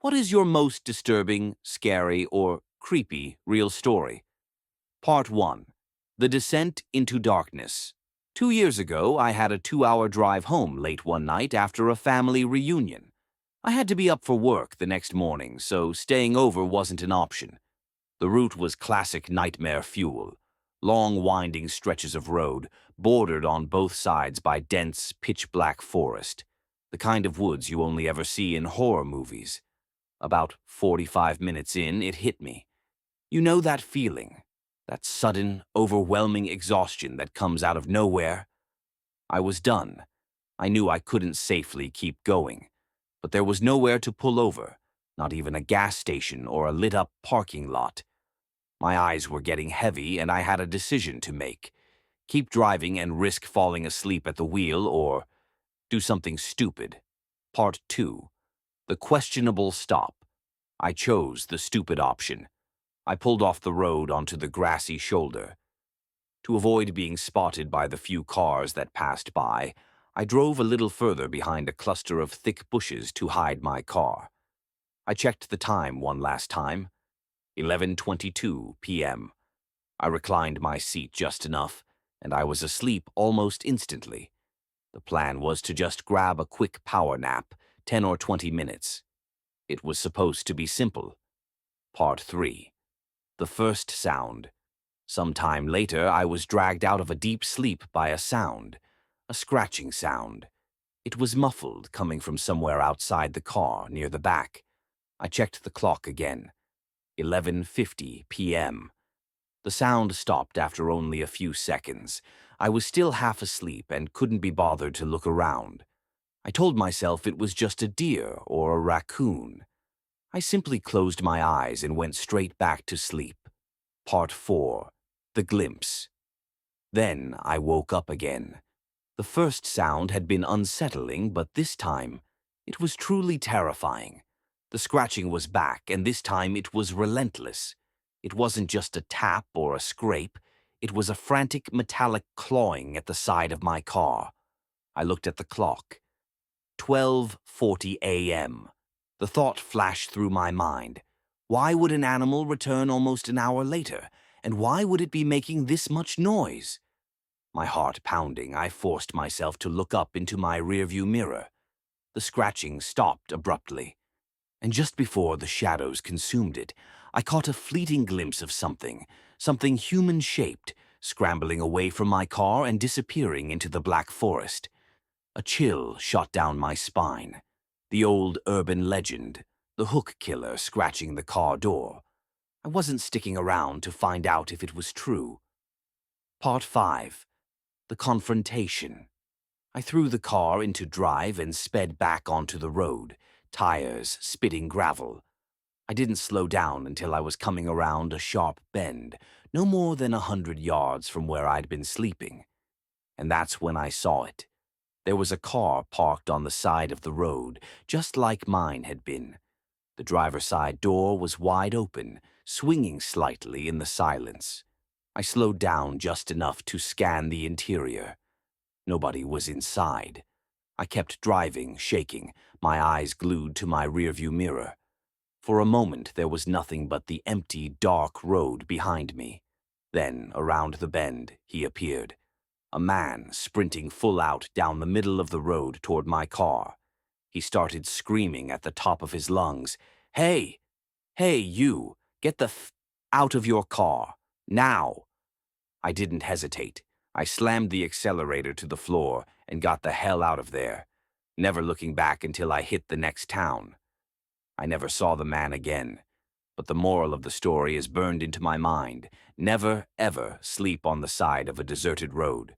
What is your most disturbing, scary, or creepy real story? Part 1. The Descent into Darkness. 2 years ago, I had a 2-hour drive home late one night after a family reunion. I had to be up for work the next morning, so staying over wasn't an option. The route was classic nightmare fuel. Long winding stretches of road, bordered on both sides by dense, pitch-black forest. The kind of woods you only ever see in horror movies. About 45 minutes in, it hit me. You know that feeling? That sudden, overwhelming exhaustion that comes out of nowhere? I was done. I knew I couldn't safely keep going. But there was nowhere to pull over, not even a gas station or a lit-up parking lot. My eyes were getting heavy and I had a decision to make. Keep driving and risk falling asleep at the wheel, or do something stupid. Part 2. The questionable stop. I chose the stupid option. I pulled off the road onto the grassy shoulder. To avoid being spotted by the few cars that passed by, I drove a little further behind a cluster of thick bushes to hide my car. I checked the time one last time. 11:22 p.m. I reclined my seat just enough, and I was asleep almost instantly. The plan was to just grab a quick power nap, 10 or 20 minutes. It was supposed to be simple. Part 3. The first sound. Some time later, I was dragged out of a deep sleep by a sound. A scratching sound. It was muffled, coming from somewhere outside the car, near the back. I checked the clock again. 11:50 p.m. The sound stopped after only a few seconds. I was still half asleep and couldn't be bothered to look around. I told myself it was just a deer or a raccoon. I simply closed my eyes and went straight back to sleep. Part 4. The Glimpse. Then I woke up again. The first sound had been unsettling, but this time, it was truly terrifying. The scratching was back, and this time it was relentless. It wasn't just a tap or a scrape. It was a frantic metallic clawing at the side of my car. I looked at the clock. 12:40 a.m. The thought flashed through my mind. Why would an animal return almost an hour later? And why would it be making this much noise? My heart pounding, I forced myself to look up into my rearview mirror. The scratching stopped abruptly. And just before the shadows consumed it, I caught a fleeting glimpse of something human-shaped, scrambling away from my car and disappearing into the black forest. A chill shot down my spine. The old urban legend, the hook killer scratching the car door. I wasn't sticking around to find out if it was true. Part 5. The Confrontation. I threw the car into drive and sped back onto the road, tires spitting gravel. I didn't slow down until I was coming around a sharp bend, no more than 100 yards from where I'd been sleeping. And that's when I saw it. There was a car parked on the side of the road, just like mine had been. The driver's side door was wide open, swinging slightly in the silence. I slowed down just enough to scan the interior. Nobody was inside. I kept driving, shaking, my eyes glued to my rearview mirror. For a moment, there was nothing but the empty, dark road behind me. Then, around the bend, he appeared. A man sprinting full out down the middle of the road toward my car. He started screaming at the top of his lungs, "Hey! Hey, you! Get the out of your car! Now!" I didn't hesitate. I slammed the accelerator to the floor and got the hell out of there, never looking back until I hit the next town. I never saw the man again, but the moral of the story is burned into my mind. Never, ever sleep on the side of a deserted road.